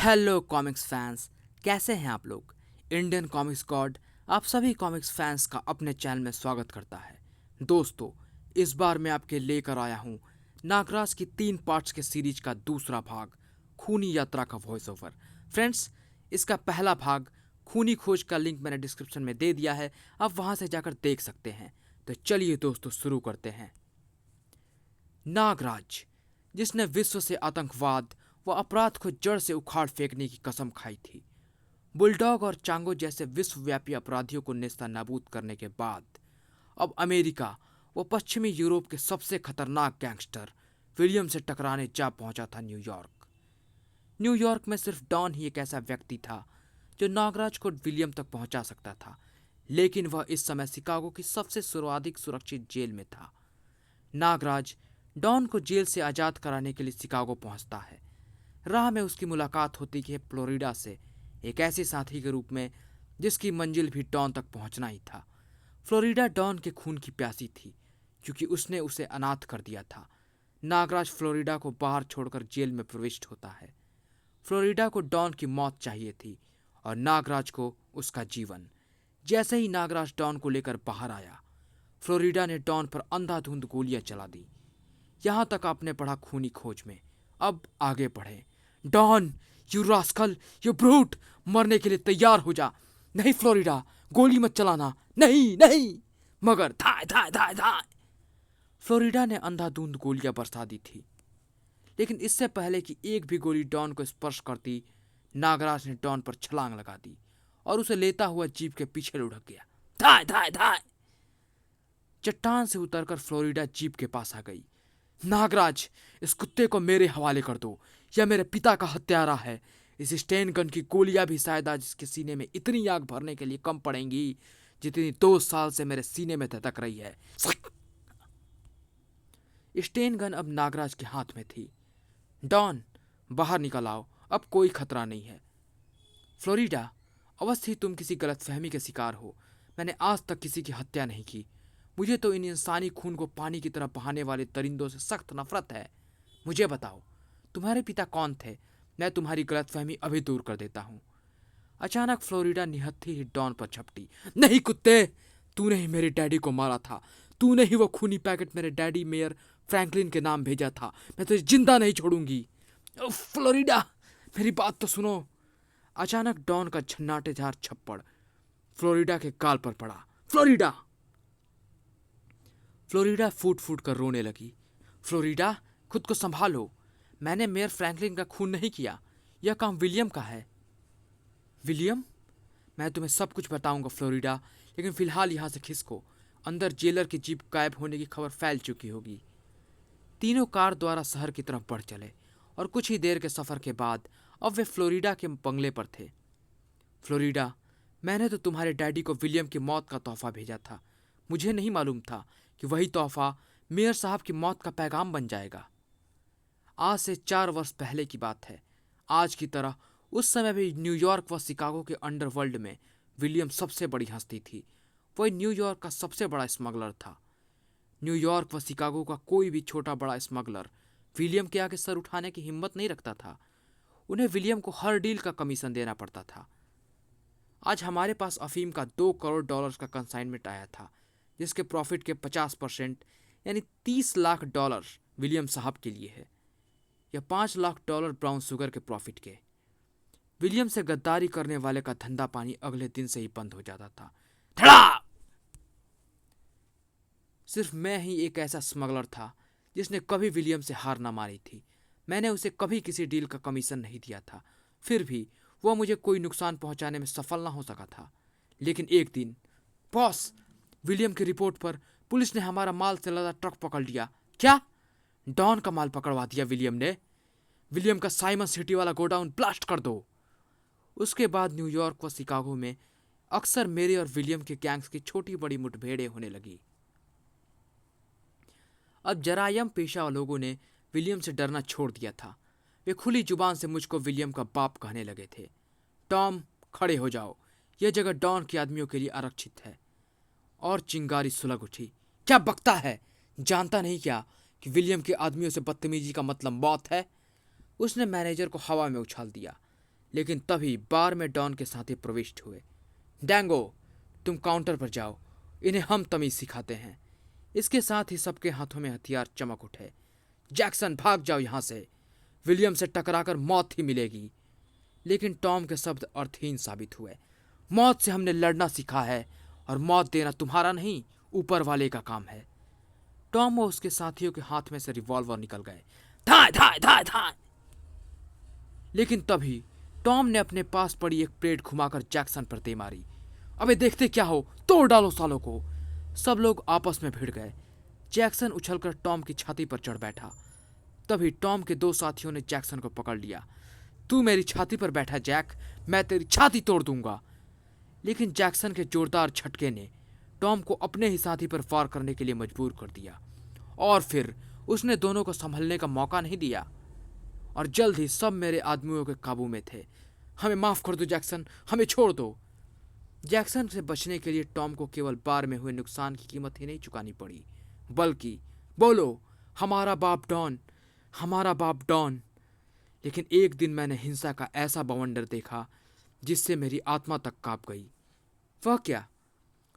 Hello comics fans, कैसे हैं आप लोग। इंडियन कॉमिक्स गॉड आप सभी कॉमिक्स फैंस का अपने चैनल में स्वागत करता है। दोस्तों, इस बार मैं आपके लेकर आया हूं नागराज की 3 पार्ट्स के सीरीज का दूसरा भाग, खूनी यात्रा का वॉइस ओवर। फ्रेंड्स, इसका पहला भाग खूनी खोज का लिंक मैंने डिस्क्रिप्शन में दे दिया है, आप वहां से जाकर देख सकते हैं। तो चलिए दोस्तों, शुरू करते हैं। नागराज, जिसने विश्व से आतंकवाद व अपराध को जड़ से उखाड़ फेंकने की कसम खाई थी, बुलडॉग और चांगो जैसे विश्वव्यापी अपराधियों को नेस्तनाबूद करने के बाद अब अमेरिका व पश्चिमी यूरोप के सबसे खतरनाक गैंगस्टर विलियम से टकराने जा पहुंचा था न्यूयॉर्क। न्यूयॉर्क में सिर्फ डॉन ही एक ऐसा व्यक्ति था जो नागराज को विलियम तक पहुंचा सकता था, लेकिन वह इस समय शिकागो की सबसे सर्वाधिक सुरक्षित जेल में था। नागराज डॉन को जेल से आज़ाद कराने के लिए शिकागो पहुंचता है। राह में उसकी मुलाकात होती है फ्लोरिडा से, एक ऐसे साथी के रूप में जिसकी मंजिल भी डॉन तक पहुंचना ही था। फ्लोरिडा डॉन के खून की प्यासी थी, क्योंकि उसने उसे अनाथ कर दिया था। नागराज फ्लोरिडा को बाहर छोड़कर जेल में प्रविष्ट होता है। फ्लोरिडा को डॉन की मौत चाहिए थी और नागराज को उसका जीवन। जैसे ही नागराज डॉन को लेकर बाहर आया, फ्लोरिडा ने डॉन पर अंधाधुंध गोलियां चला दी। यहां तक आपने पढ़ा खूनी खोज में, अब आगे बढ़े। Don, you rascal, you brute, मरने के लिए तैयार हो जा। नहीं फ्लोरिडा, गोली मत चलाना, नहीं नहीं। मगर धाय धाय धाय धाय, फ्लोरिडा ने अंधाधुंध गोलियां बरसा दी थी, लेकिन इससे पहले कि एक भी गोली डॉन को स्पर्श करती, नागराज ने डॉन पर छलांग लगा दी और उसे लेता हुआ जीप के पीछे लुढ़क गया। धाय धाय धाय, चट्टान से उतरकर फ्लोरिडा जीप के पास आ गई। नागराज, इस कुत्ते को मेरे हवाले कर दो, यह मेरे पिता का हत्यारा है। इस स्टेन गन की गोलियां भी शायद आज इसके सीने में इतनी आग भरने के लिए कम पड़ेंगी जितनी 2 साल से मेरे सीने में धधक रही है। स्टेन गन अब नागराज के हाथ में थी। डॉन, बाहर निकल आओ, अब कोई खतरा नहीं है। फ्लोरिडा, अवश्य ही तुम किसी गलतफहमी के शिकार हो। मैंने आज तक किसी की हत्या नहीं की। मुझे तो इन इंसानी खून को पानी की तरह बहाने वाले दरिंदों से सख्त नफरत है। मुझे बताओ, तुम्हारे पिता कौन थे? मैं तुम्हारी गलतफहमी अभी दूर कर देता हूं। अचानक फ्लोरिडा निहत्थी ही डॉन पर झपटी। नहीं कुत्ते, तूने ही मेरे डैडी को मारा था। तूने ही वो खूनी पैकेट मेरे डैडी मेयर फ्रैंकलिन के नाम भेजा था। मैं तुझे जिंदा नहीं छोड़ूंगी। फ्लोरिडा, मेरी बात तो सुनो। अचानक डॉन का झन्नाटेदार छप्पड़ फ्लोरिडा के गाल पर पड़ा। फ्लोरिडा, फ्लोरिडा फूट फूट कर रोने लगी। फ्लोरिडा, खुद को संभालो। मैंने मेयर फ्रैंकलिन का खून नहीं किया, यह काम विलियम का है। विलियम? मैं तुम्हें सब कुछ बताऊंगा फ्लोरिडा, लेकिन फिलहाल यहां से खिसको। अंदर जेलर की जीप गायब होने की खबर फैल चुकी होगी। तीनों कार द्वारा शहर की तरफ बढ़ चले और कुछ ही देर के सफर के बाद अब वे फ्लोरिडा के बंगले पर थे। फ्लोरिडा, मैंने तो तुम्हारे डैडी को विलियम की मौत का तोहफा भेजा था। मुझे नहीं मालूम था कि वही तोहफा मेयर साहब की मौत का पैगाम बन जाएगा। आज से 4 वर्ष पहले की बात है। आज की तरह उस समय भी न्यूयॉर्क व शिकागो के अंडरवर्ल्ड में विलियम सबसे बड़ी हस्ती थी। वह न्यूयॉर्क का सबसे बड़ा स्मगलर था। न्यूयॉर्क व शिकागो का कोई भी छोटा बड़ा स्मगलर विलियम के आगे सर उठाने की हिम्मत नहीं रखता था। उन्हें विलियम को हर डील का कमीशन देना पड़ता था। आज हमारे पास अफीम का $2 करोड़ का कंसाइनमेंट आया था, जिसके प्रॉफिट के 50% यानी $30 लाख विलियम साहब के लिए है, या $5 लाख ब्राउन शुगर के प्रॉफिट के। विलियम से गद्दारी करने वाले का धंधा पानी अगले दिन से ही बंद हो जाता था। धड़ा! सिर्फ मैं ही एक ऐसा स्मगलर था जिसने कभी विलियम से हार ना मारी थी। मैंने उसे कभी किसी डील का कमीशन नहीं दिया था, फिर भी वह मुझे कोई नुकसान पहुंचाने में सफल ना हो सका था। लेकिन एक दिन, बॉस, विलियम की रिपोर्ट पर पुलिस ने हमारा माल से लदा ट्रक पकड़ लिया। क्या? डॉन का माल पकड़वा दिया विलियम ने? विलियम का साइमन सिटी वाला गोडाउन ब्लास्ट कर दो। उसके बाद न्यूयॉर्क व शिकागो में अक्सर मेरे और विलियम के गैंग्स की छोटी बड़ी मुठभेड़ें होने लगी। अब जरायम पेशा लोगों ने विलियम से डरना छोड़ दिया था। वे खुली जुबान से मुझको विलियम का बाप कहने लगे थे। टॉम, खड़े हो जाओ, यह जगह डॉन के आदमियों के लिए आरक्षित है। और चिंगारी सुलग उठी। क्या बकता है? जानता नहीं क्या कि विलियम के आदमियों से बदतमीजी का मतलब मौत है? उसने मैनेजर को हवा में उछाल दिया। लेकिन तभी बार में डॉन के साथी प्रविष्ट हुए। डैंगो, तुम काउंटर पर जाओ, इन्हें हम तमीज सिखाते हैं। इसके साथ ही सबके हाथों में हथियार चमक उठे। जैक्सन, भाग जाओ यहां से, विलियम से टकराकर मौत ही मिलेगी। लेकिन टॉम के शब्द अर्थहीन साबित हुए। मौत से हमने लड़ना सीखा है और मौत देना तुम्हारा नहीं, ऊपर वाले का काम है। टॉम और उसके साथियों के हाथ में से रिवॉल्वर निकल गए। धाय धाय धाय धाय। लेकिन तभी टॉम ने अपने पास पड़ी एक प्लेट घुमाकर जैक्सन पर दे मारी। अबे देखते क्या हो, तोड़ डालो सालों को। सब लोग आपस में भिड़ गए। जैक्सन उछलकर टॉम की छाती पर चढ़ बैठा। तभी टॉम के दो साथियों ने जैक्सन को पकड़ लिया। तू मेरी छाती पर बैठा जैक, मैं तेरी छाती तोड़ दूंगा। लेकिन जैक्सन के जोरदार झटके ने टॉम को अपने ही साथी पर फायर करने के लिए मजबूर कर दिया, और फिर उसने दोनों को संभलने का मौका नहीं दिया, और जल्द ही सब मेरे आदमियों के काबू में थे। हमें माफ कर दो जैक्सन, हमें छोड़ दो। जैक्सन से बचने के लिए टॉम को केवल बार में हुए नुकसान की कीमत ही नहीं चुकानी पड़ी, बल्कि बोलो, हमारा बाप डॉन, हमारा बाप डॉन। लेकिन एक दिन मैंने हिंसा का ऐसा बवंडर देखा जिससे मेरी आत्मा तक कांप गई। वह क्या?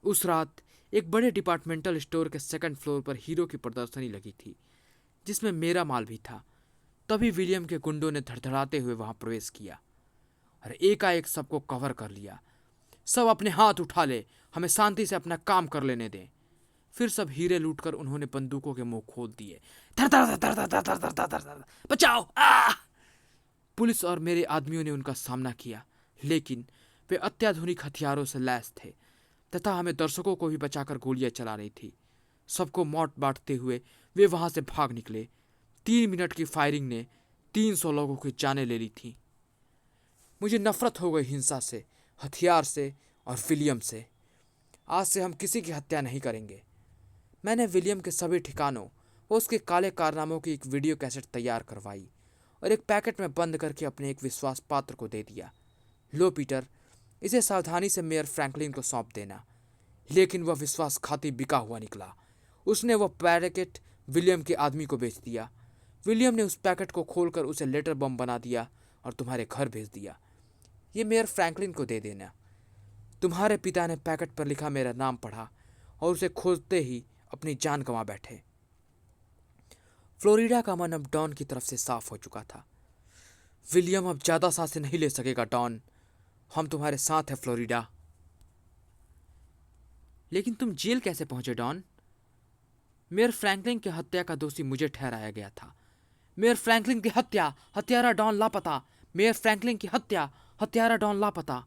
उस रात एक बड़े डिपार्टमेंटल स्टोर के सेकंड फ्लोर पर हीरो की प्रदर्शनी लगी थी, जिसमें मेरा माल भी था। तभी विलियम के गुंडों ने धड़धड़ाते हुए वहां प्रवेश किया और एकाएक सबको कवर कर लिया। सब अपने हाथ उठा ले, हमें शांति से अपना काम कर लेने दें। फिर सब हीरे लूटकर उन्होंने बंदूकों के मुंह खोल दिए। धर धर धर धर धर धर धर धर धर धर, बचाओ! पुलिस और मेरे आदमियों ने उनका सामना किया, लेकिन वे अत्याधुनिक हथियारों से लैस थे तथा हमें दर्शकों को भी बचाकर गोलियां चला रही थी। सबको मौत बांटते हुए वे वहां से भाग निकले। 3 मिनट की फायरिंग ने 300 लोगों की जानें ले ली थी। मुझे नफरत हो गई हिंसा से, हथियार से और विलियम से। आज से हम किसी की हत्या नहीं करेंगे। मैंने विलियम के सभी ठिकानों और उसके काले कारनामों की एक वीडियो कैसेट तैयार करवाई और एक पैकेट में बंद करके अपने एक विश्वास पात्र को दे दिया। लो पीटर, इसे सावधानी से मेयर फ्रैंकलिन को सौंप देना। लेकिन वह विश्वासघाती बिका हुआ निकला। उसने वह पैकेट विलियम के आदमी को बेच दिया। विलियम ने उस पैकेट को खोलकर उसे लेटर बम बना दिया और तुम्हारे घर भेज दिया। ये मेयर फ्रैंकलिन को दे देना। तुम्हारे पिता ने पैकेट पर लिखा मेरा नाम पढ़ा और उसे खोजते ही अपनी जान गंवा बैठे। फ्लोरिडा का मन अब डॉन की तरफ से साफ हो चुका था। विलियम अब ज्यादा सांसें नहीं ले सकेगा डॉन, हम तुम्हारे साथ हैं फ्लोरिडा। लेकिन तुम जेल कैसे पहुंचे डॉन? मेयर फ्रैंकलिन की हत्या का दोषी मुझे ठहराया गया था। मेयर फ्रैंकलिन की हत्या, हत्यारा डॉन लापता। मेयर फ्रैंकलिन की हत्या, हत्यारा डॉन लापता।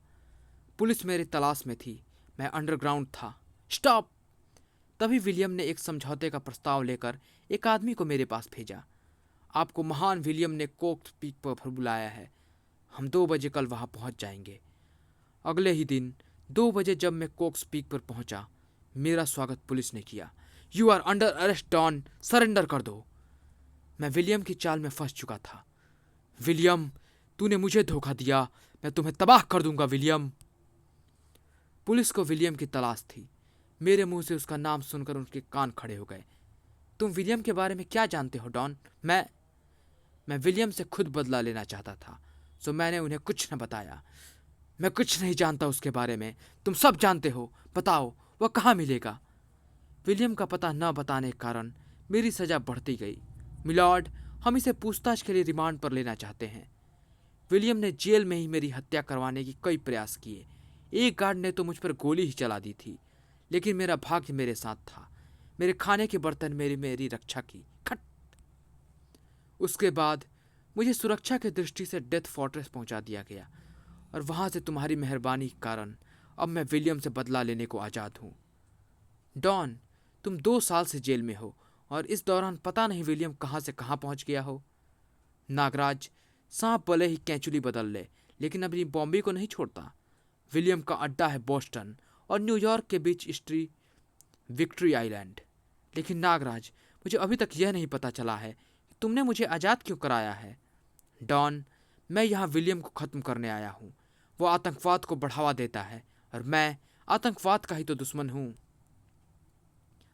पुलिस मेरी तलाश में थी, मैं अंडरग्राउंड था। स्टॉप! तभी विलियम ने एक समझौते का प्रस्ताव लेकर एक आदमी को मेरे पास भेजा। आपको महान विलियम ने कोक्स पीक पर बुलाया है। हम 2 बजे कल वहां पहुंच जाएंगे। अगले ही दिन 2 बजे जब मैं कोक्स पीक पर पहुंचा, मेरा स्वागत पुलिस ने किया। You are under arrest don, surrender कर दो। मैं विलियम की चाल में फंस चुका था। विलियम, तूने मुझे धोखा दिया, मैं तुम्हें तबाह कर दूंगा विलियम। पुलिस को विलियम की तलाश थी। मेरे मुंह से उसका नाम सुनकर उनके कान खड़े हो गए। तुम विलियम के बारे में क्या जानते हो डॉन? मैं विलियम से खुद बदला लेना चाहता था, सो मैंने उन्हें कुछ न बताया। मैं कुछ नहीं जानता उसके बारे में, तुम सब जानते हो। बताओ, वह कहाँ मिलेगा? विलियम का पता न बताने के कारण मेरी सजा बढ़ती गई। मिलॉर्ड, हम इसे पूछताछ के लिए रिमांड पर लेना चाहते हैं। विलियम ने जेल में ही मेरी हत्या करवाने की कई प्रयास किए। एक गार्ड ने तो मुझ पर गोली ही चला दी थी, लेकिन मेरा भाग्य मेरे साथ था। मेरे खाने के बर्तन मेरी रक्षा की। खट! उसके बाद मुझे सुरक्षा की दृष्टि से डेथ फोर्ट्रेस पहुंचा दिया गया, और वहां से तुम्हारी मेहरबानी के कारण अब मैं विलियम से बदला लेने को आजाद हूं। डॉन, तुम 2 साल से जेल में हो और इस दौरान पता नहीं विलियम कहां से कहां पहुंच गया हो। नागराज, सांप भले ही कैंचुली बदल ले, लेकिन अपनी बॉम्बे को नहीं छोड़ता। विलियम का अड्डा है बोस्टन और न्यूयॉर्क के बीच स्ट्री विक्ट्री आइलैंड। लेकिन नागराज, मुझे अभी तक यह नहीं पता चला है कि तुमने मुझे आज़ाद क्यों कराया है। डॉन, मैं यहाँ विलियम को ख़त्म करने आया हूँ। वो आतंकवाद को बढ़ावा देता है और मैं आतंकवाद का ही तो दुश्मन हूँ।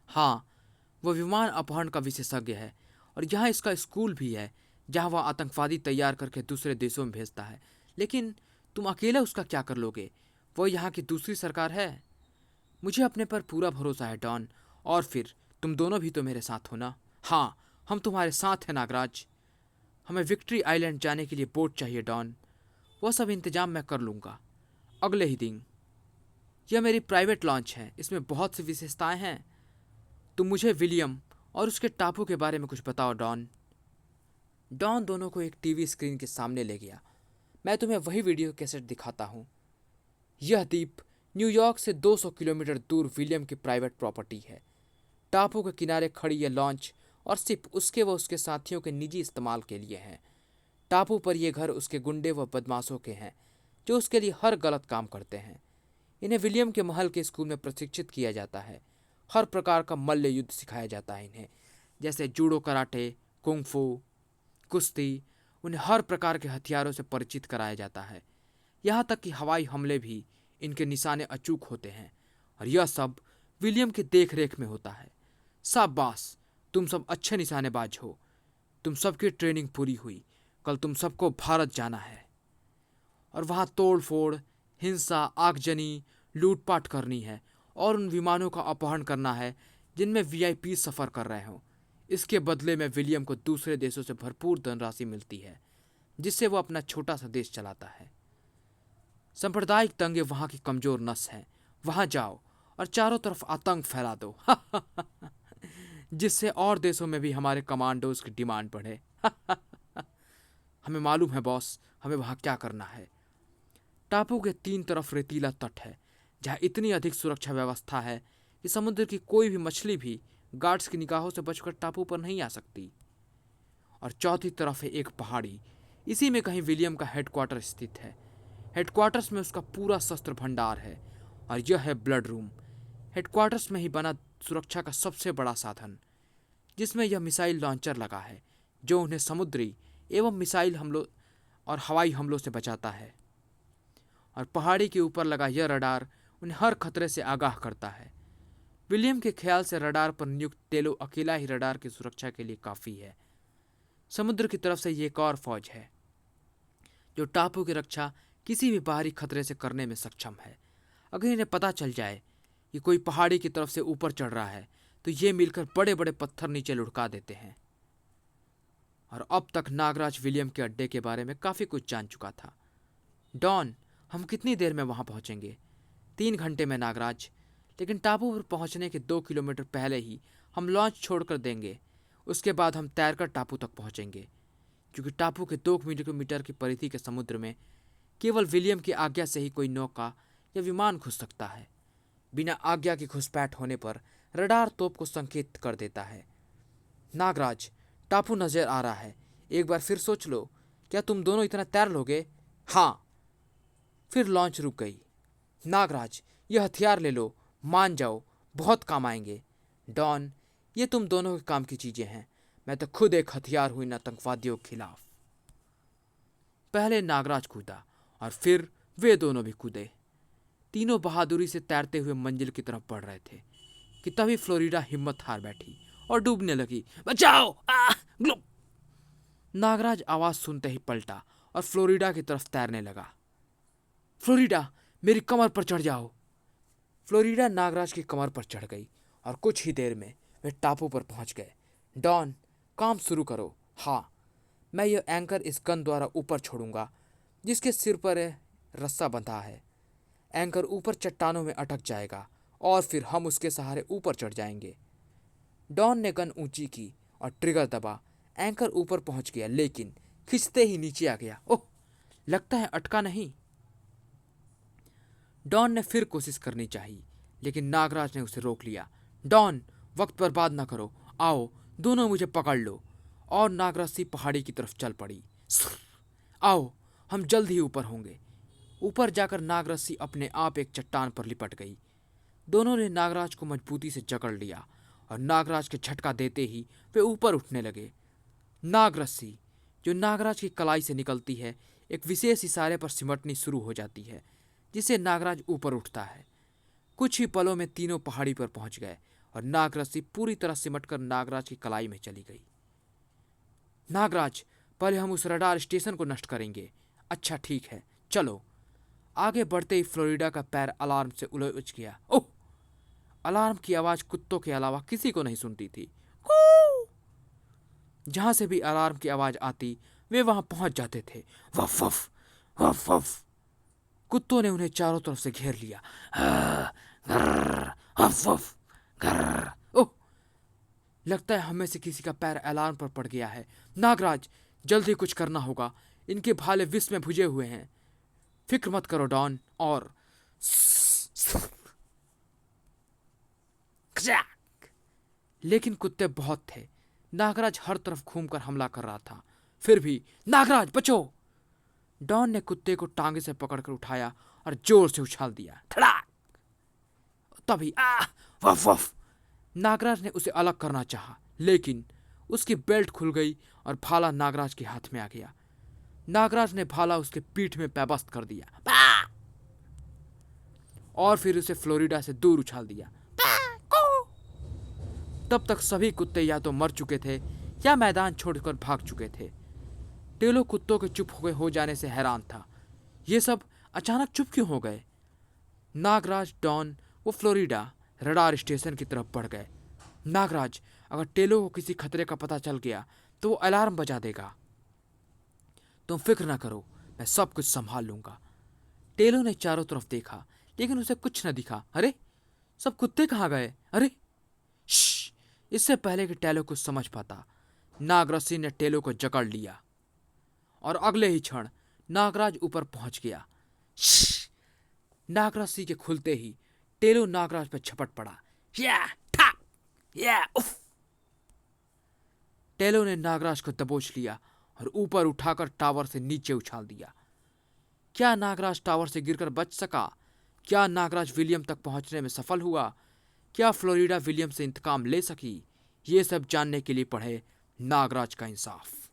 हाँ, वो विमान अपहरण का विशेषज्ञ है और यहाँ इसका स्कूल भी है, जहाँ वह आतंकवादी तैयार करके दूसरे देशों में भेजता है। लेकिन तुम अकेले उसका क्या कर लोगे? वो यहाँ की दूसरी सरकार है। मुझे अपने पर पूरा भरोसा है डॉन। और फिर तुम दोनों भी तो मेरे साथ हो ना? हाँ, हम तुम्हारे साथ हैं नागराज। हमें विक्ट्री आइलैंड जाने के लिए बोट चाहिए डॉन। वो सब इंतजाम मैं कर लूँगा अगले ही दिन। यह मेरी प्राइवेट लॉन्च है, इसमें बहुत सी विशेषताएं हैं। तुम मुझे विलियम और उसके टापू के बारे में कुछ बताओ डॉन। डॉन दोनों को एक टीवी स्क्रीन के सामने ले गया। मैं तुम्हें वही वीडियो कैसेट दिखाता हूँ। यह द्वीप न्यूयॉर्क से 200 किलोमीटर दूर विलियम की प्राइवेट प्रॉपर्टी है। टापू के किनारे खड़ी यह लॉन्च और सिर्फ उसके व उसके साथियों के निजी इस्तेमाल के लिए है। टापू पर ये घर उसके गुंडे व बदमाशों के हैं जो उसके लिए हर गलत काम करते हैं। इन्हें विलियम के महल के स्कूल में प्रशिक्षित किया जाता है। हर प्रकार का मल्ल युद्ध सिखाया जाता है इन्हें, जैसे जूडो, कराटे, कुंग-फू, कुश्ती। उन्हें हर प्रकार के हथियारों से परिचित कराया जाता है। यहाँ तक कि हवाई हमले भी इनके निशाने अचूक होते हैं। और यह सब विलियम की देख रेख में होता है। शाबाश, तुम सब अच्छे निशानेबाज हो। तुम सबकी ट्रेनिंग पूरी हुई। कल तुम सबको भारत जाना है और वहाँ तोड़ फोड़, हिंसा, आगजनी, लूटपाट करनी है और उन विमानों का अपहरण करना है जिनमें वीआईपी सफ़र कर रहे हों। इसके बदले में विलियम को दूसरे देशों से भरपूर धनराशि मिलती है जिससे वो अपना छोटा सा देश चलाता है। सांप्रदायिक दंगे वहाँ की कमजोर नस हैं। वहाँ जाओ और चारों तरफ आतंक फैला दो जिससे और देशों में भी हमारे कमांडोज की डिमांड बढ़े। हमें मालूम है बॉस, हमें वहाँ क्या करना है। टापू के 3 तरफ रेतीला तट है जहाँ इतनी अधिक सुरक्षा व्यवस्था है कि समुद्र की कोई भी मछली भी गार्ड्स की निगाहों से बचकर टापू पर नहीं आ सकती। और चौथी तरफ है एक पहाड़ी। इसी में कहीं विलियम का हेडक्वार्टर स्थित है। हेडक्वार्टर्स में उसका पूरा शस्त्र भंडार है और यह है ब्लड रूम। हेडक्वार्टर्स में ही बना सुरक्षा का सबसे बड़ा साधन, जिसमें यह मिसाइल लॉन्चर लगा है जो उन्हें समुद्री एवं मिसाइल हमलों और हवाई हमलों से बचाता है। और पहाड़ी के ऊपर लगा यह रडार उन्हें हर खतरे से आगाह करता है। विलियम के ख्याल से रडार पर नियुक्त टेलो अकेला ही रडार की सुरक्षा के लिए काफ़ी है। समुद्र की तरफ से ये एक और फौज है जो टापू की रक्षा किसी भी बाहरी खतरे से करने में सक्षम है। अगर इन्हें पता चल जाए कि कोई पहाड़ी की तरफ से ऊपर चढ़ रहा है तो ये मिलकर बड़े बड़े पत्थर नीचे लुढ़का देते हैं। और अब तक नागराज विलियम के अड्डे के बारे में काफ़ी कुछ जान चुका था। डॉन, हम कितनी देर में वहाँ पहुँचेंगे? 3 घंटे में नागराज, लेकिन टापू पर पहुँचने के 2 किलोमीटर पहले ही हम लॉन्च छोड़कर देंगे। उसके बाद हम तैरकर टापू तक पहुँचेंगे, क्योंकि टापू के 2 किलोमीटर की परिधि के समुद्र में केवल विलियम की आज्ञा से ही कोई नौका या विमान घुस सकता है। बिना आज्ञा की घुसपैठ होने पर रडार तोप को संकेत कर देता है। नागराज, टापू नजर आ रहा है। एक बार फिर सोच लो, क्या तुम दोनों इतना तैर लोगे? हाँ। फिर लॉन्च रुक गई। नागराज, यह हथियार ले लो, मान जाओ, बहुत काम आएंगे। डॉन, ये तुम दोनों के काम की चीजें हैं। मैं तो खुद एक हथियार हूं इन आतंकवादियों के खिलाफ। पहले नागराज कूदा और फिर वे दोनों भी कूदे। तीनों बहादुरी से तैरते हुए मंजिल की तरफ बढ़ रहे थे कि तभी फ्लोरिडा हिम्मत हार बैठी और डूबने लगी। बचाओ! ग्लुप! नागराज आवाज सुनते ही पलटा और फ्लोरिडा की तरफ तैरने लगा। फ्लोरिडा, मेरी कमर पर चढ़ जाओ। फ्लोरिडा नागराज की कमर पर चढ़ गई और कुछ ही देर में वे टापू पर पहुंच गए। डॉन, काम शुरू करो। हाँ, मैं यह एंकर इस गन द्वारा ऊपर छोड़ूंगा जिसके सिर पर रस्सा बंधा है। एंकर ऊपर चट्टानों में अटक जाएगा और फिर हम उसके सहारे ऊपर चढ़ जाएंगे। डॉन ने गन ऊंची की और ट्रिगर दबा। एंकर ऊपर पहुंच गया, लेकिन खिंचते ही नीचे आ गया। ओह, लगता है अटका नहीं। डॉन ने फिर कोशिश करनी चाहिए, लेकिन नागराज ने उसे रोक लिया। डॉन, वक्त बर्बाद न करो, आओ दोनों मुझे पकड़ लो। और नागराज सी पहाड़ी की तरफ चल पड़ी। आओ, हम जल्द ही ऊपर होंगे। ऊपर जाकर नागरस्सी अपने आप एक चट्टान पर लिपट गई। दोनों ने नागराज को मजबूती से जकड़ लिया और नागराज के झटका देते ही वे ऊपर उठने लगे। नागरस्सी, जो नागराज की कलाई से निकलती है, एक विशेष इशारे पर सिमटनी शुरू हो जाती है, जिससे नागराज ऊपर उठता है। कुछ ही पलों में तीनों पहाड़ी पर पहुंच गए और नागरस्सी पूरी तरह सिमटकर नागराज की कलाई में चली गई। नागराज, पहले हम उस रडार स्टेशन को नष्ट करेंगे। अच्छा ठीक है, चलो। आगे बढ़ते ही फ्लोरिडा का पैर अलार्म से उलझ गया। ओह! अलार्म की आवाज कुत्तों के अलावा किसी को नहीं सुनती थी। जहां से भी अलार्म की आवाज आती वे वहां पहुंच जाते थे। वफ वफ वफ वफ। कुत्तों ने उन्हें चारों तरफ से घेर लिया। ग्रर, वफ वफ, ग्रर। ओह! लगता है हमें से किसी का पैर अलार्म पर पड़ गया है। नागराज, जल्दी कुछ करना होगा। इनके भाले विष में भुजे हुए हैं। फिक्र मत करो डॉन। और लेकिन कुत्ते बहुत थे। नागराज हर तरफ घूमकर हमला कर रहा था। फिर भी नागराज बचो! डॉन ने कुत्ते को टांगे से पकड़कर उठाया और जोर से उछाल दिया। धड़ाक! तभी वफ वफ! नागराज ने उसे अलग करना चाहा, लेकिन उसकी बेल्ट खुल गई और भाला नागराज के हाथ में आ गया। नागराज ने भाला उसके पीठ में पैबस्त कर दिया और फिर उसे फ्लोरिडा से दूर उछाल दिया। तब तक सभी कुत्ते या तो मर चुके थे या मैदान छोड़कर भाग चुके थे। टेलो कुत्तों के चुप हो जाने से हैरान था। ये सब अचानक चुप क्यों हो गए? नागराज, डॉन वो फ्लोरिडा रडार स्टेशन की तरफ बढ़ गए। नागराज, अगर टेलो को किसी खतरे का पता चल गया तो वो अलार्म बजा देगा। तुम फिक्र ना करो, मैं सब कुछ संभाल लूंगा। टेलो ने चारों तरफ देखा, लेकिन उसे कुछ न दिखा। अरे, सब कुत्ते कहाँ गए? अरे श्श! इससे पहले कि टेलो कुछ समझ पाता, नागराज ने टेलो को जकड़ लिया और अगले ही क्षण नागराज ऊपर पहुंच गया। नागराज के खुलते ही टेलो नागराज पर झपट पड़ा। या ठा! या उफ! टेलो ने नागराज को दबोच लिया और ऊपर उठाकर टावर से नीचे उछाल दिया। क्या नागराज टावर से गिरकर बच सका? क्या नागराज विलियम तक पहुंचने में सफल हुआ? क्या फ्लोरिडा विलियम से इंतकाम ले सकी? ये सब जानने के लिए पढ़े नागराज का इंसाफ।